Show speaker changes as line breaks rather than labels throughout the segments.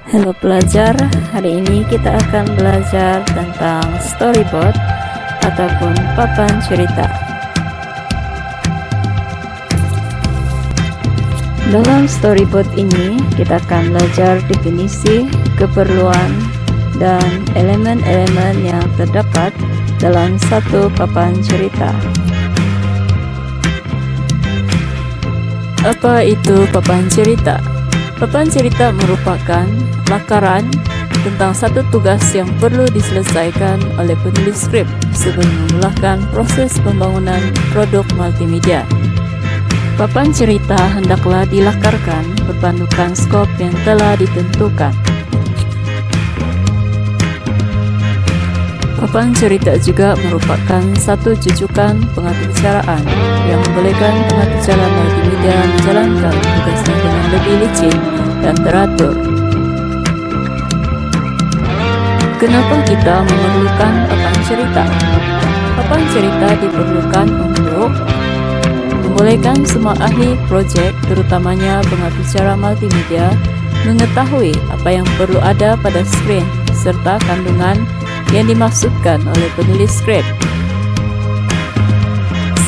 Halo pelajar, hari ini kita akan belajar tentang storyboard ataupun papan cerita. Dalam storyboard ini, kita akan belajar definisi, keperluan, dan elemen-elemen yang terdapat dalam satu papan cerita. Apa itu papan cerita? Papan cerita merupakan lakaran tentang satu tugas yang perlu diselesaikan oleh penulis skrip sebelum memulakan proses pembangunan produk multimedia. Papan cerita hendaklah dilakarkan berpandukan skop yang telah ditentukan. Papan cerita juga merupakan satu jujukan pengaturcaraan yang membolehkan pengaturcara multimedia menjalankan tugasnya dengan lebih licin dan teratur. Kenapa kita memerlukan papan cerita? Papan cerita diperlukan untuk membolehkan semua ahli proyek, terutamanya pengaturcara multimedia, mengetahui apa yang perlu ada pada skrin serta kandungan yang dimaksudkan oleh penulis skrip.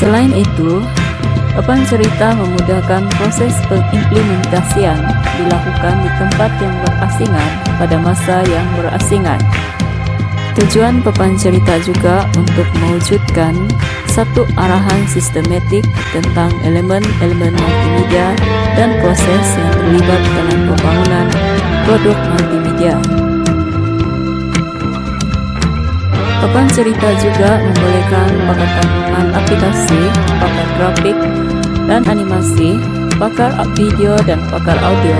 Selain itu, papan cerita memudahkan proses pengimplementasian dilakukan di tempat yang berasingan pada masa yang berasingan. Tujuan papan cerita juga untuk mewujudkan satu arahan sistematik tentang elemen-elemen multimedia dan proses yang terlibat dalam pembangunan produk multimedia. Papan cerita juga membolehkan pakar aplikasi, pakar grafik dan animasi, pakar video dan pakar audio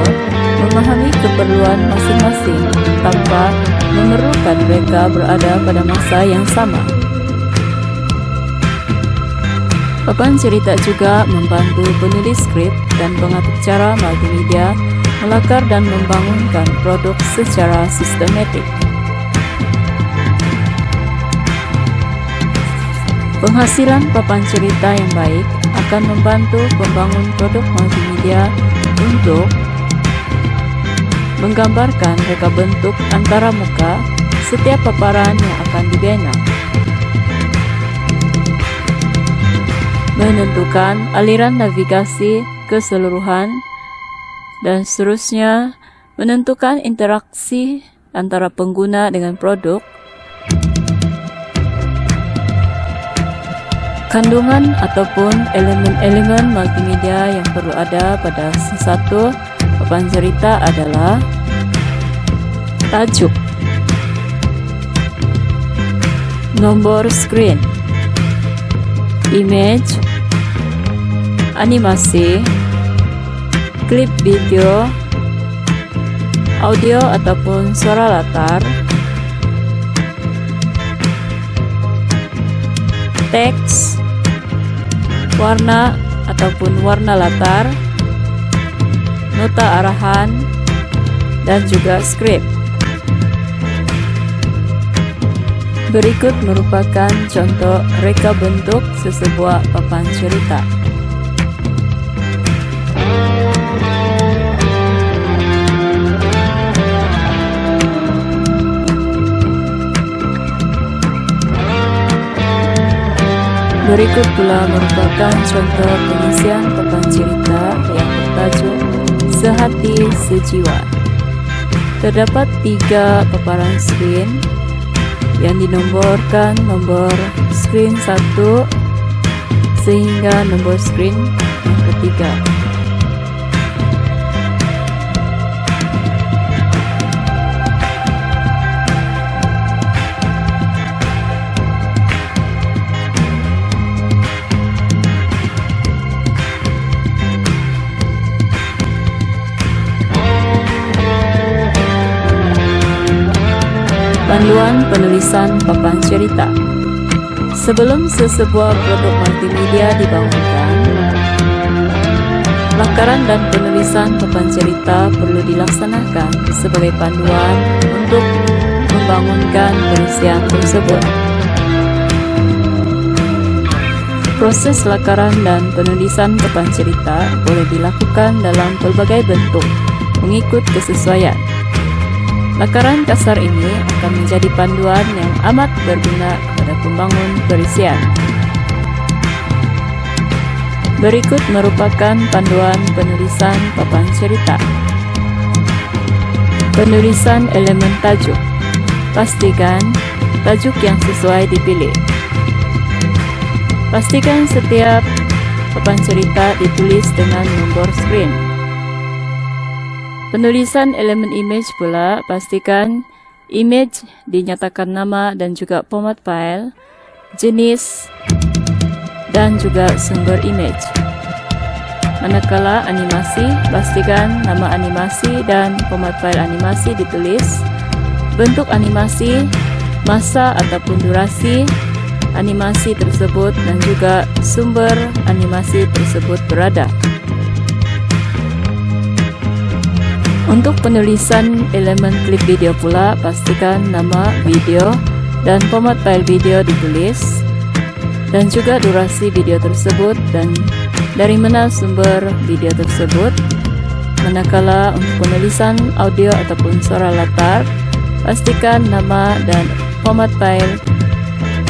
memahami keperluan masing-masing tanpa memerlukan mereka berada pada masa yang sama. Papan cerita juga membantu penulis skrip dan pengaturcara multimedia melakar dan membangunkan produk secara sistematik. Penghasilan papan cerita yang baik akan membantu pembangun produk multimedia untuk menggambarkan reka bentuk antara muka setiap paparan yang akan dibina, menentukan aliran navigasi keseluruhan, dan seterusnya menentukan interaksi antara pengguna dengan produk. Kandungan ataupun elemen-elemen multimedia yang perlu ada pada satu papan cerita adalah tajuk, nomor screen, image, animasi, klip video, audio ataupun suara latar, teks, warna ataupun warna latar, nota arahan, dan juga skrip. Berikut merupakan contoh reka bentuk sesebuah papan cerita. Berikut pula merupakan contoh pengisian papan cerita yang bertajuk Sehati Sejiwa. Terdapat 3 paparan skrin yang dinomborkan nomor skrin 1 sehingga nomor skrin yang ketiga. Panduan penulisan papan cerita. Sebelum sesebuah produk multimedia dibangunkan, lakaran dan penulisan papan cerita perlu dilaksanakan sebagai panduan untuk membangunkan penelitian tersebut. Proses lakaran dan penulisan papan cerita boleh dilakukan dalam pelbagai bentuk mengikut kesesuaian. Lakaran kasar ini akan menjadi panduan yang amat berguna kepada pembangun berisian. Berikut merupakan panduan penulisan papan cerita. Penulisan elemen tajuk. Pastikan tajuk yang sesuai dipilih. Pastikan setiap papan cerita ditulis dengan nomor screen. Penulisan elemen image pula, pastikan image dinyatakan nama dan juga format file, jenis, dan juga sumber image. Manakala animasi, pastikan nama animasi dan format file animasi ditulis, bentuk animasi, masa ataupun durasi animasi tersebut dan juga sumber animasi tersebut berada. Untuk penulisan elemen klip video pula, pastikan nama video dan format file video ditulis, dan juga durasi video tersebut dan dari mana sumber video tersebut. Manakala untuk penulisan audio ataupun suara latar, pastikan nama dan format file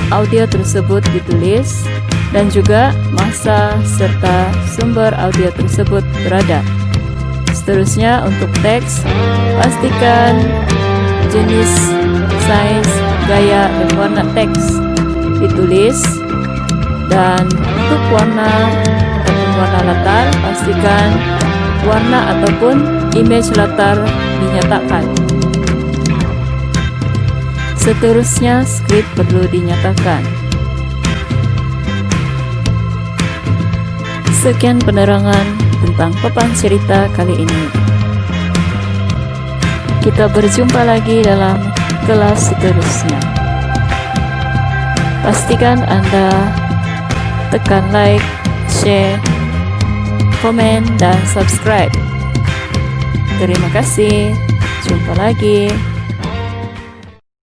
audio tersebut ditulis, dan juga masa serta sumber audio tersebut berada. Seterusnya untuk teks, pastikan jenis, size, gaya, dan warna teks ditulis, dan untuk warna ataupun warna latar, pastikan warna ataupun image latar dinyatakan. Seterusnya skrip perlu dinyatakan. Sekian penerangan tentang papan cerita kali ini. Kita berjumpa lagi dalam kelas seterusnya. Pastikan Anda tekan like, share, komen, dan subscribe. Terima kasih. Jumpa lagi.